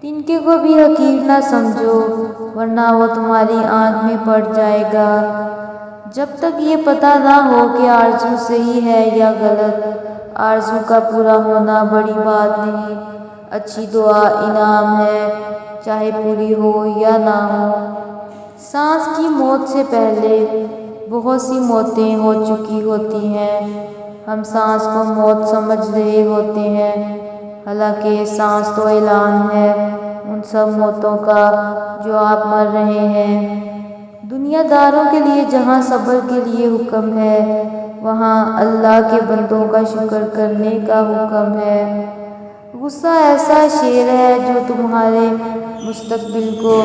تنکے کو بھی حقیر نہ سمجھو ورنہ وہ تمہاری آنکھ میں پڑ جائے گا۔ جب تک یہ پتہ نہ ہو کہ آرزو صحیح ہے یا غلط، آرزو کا پورا ہونا بڑی بات نہیں، اچھی دعا انعام ہے، چاہے پوری ہو یا نہ ہو۔ سانس کی موت سے پہلے بہت سی موتیں ہو چکی ہوتی ہیں، ہم سانس کو موت سمجھ رہے ہوتے ہیں، حالانکہ سانس تو اعلان ہے ان سب موتوں کا جو آپ مر رہے ہیں۔ دنیا داروں کے لیے جہاں صبر کے لیے حکم ہے، وہاں اللہ کے بندوں کا شکر کرنے کا حکم ہے۔ غصہ ایسا شیر ہے جو تمہارے مستقبل کو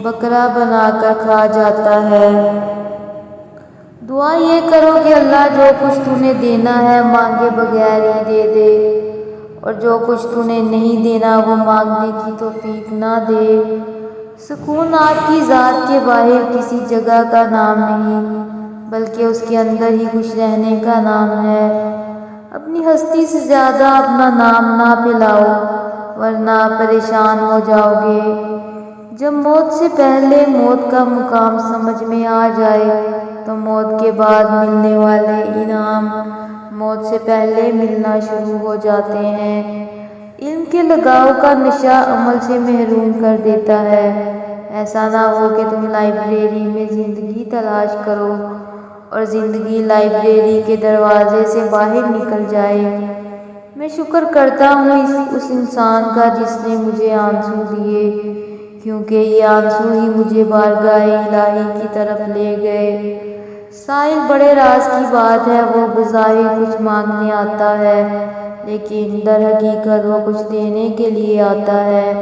بکرا بنا کر کھا جاتا ہے۔ دعا یہ کرو کہ اللہ جو کچھ تو نے دینا ہے مانگے بغیر ہی دے دے، اور جو کچھ تو نے نہیں دینا وہ مانگنے کی توفیق نہ دے۔ سکون آپ کی ذات کے باہر کسی جگہ کا نام نہیں، بلکہ اس کے اندر ہی خوش رہنے کا نام ہے۔ اپنی ہستی سے زیادہ اپنا نام نہ پھیلاؤ ورنہ پریشان ہو جاؤ گے۔ جب موت سے پہلے موت کا مقام سمجھ میں آ جائے تو موت کے بعد ملنے والے انعام موت سے پہلے ملنا شروع ہو جاتے ہیں۔ علم کے لگاؤ کا نشہ عمل سے محروم کر دیتا ہے۔ ایسا نہ ہو کہ تم لائبریری میں زندگی تلاش کرو اور زندگی لائبریری کے دروازے سے باہر نکل جائے۔ میں شکر کرتا ہوں اس انسان کا جس نے مجھے آنسو دیے، کیونکہ یہ آنسو ہی مجھے بارگاہ الہی کی طرف لے گئے۔ سائل بڑے راز کی بات ہے، وہ بظاہر کچھ مانگنے آتا ہے لیکن در حقیقت وہ کچھ دینے کے لیے آتا ہے۔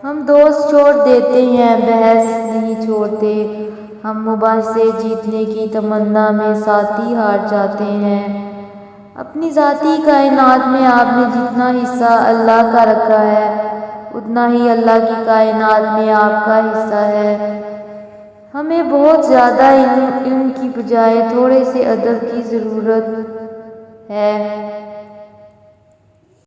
ہم دوست چھوڑ دیتے ہیں، بحث نہیں چھوڑتے، ہم مباحثے جیتنے کی تمنا میں ساتھی ہار جاتے ہیں۔ اپنی ذاتی کائنات میں آپ نے جتنا حصہ اللہ کا رکھا ہے اتنا ہی اللہ کی کائنات میں آپ کا حصہ ہے۔ ہمیں بہت زیادہ علم کی بجائے تھوڑے سے ادب کی ضرورت ہے۔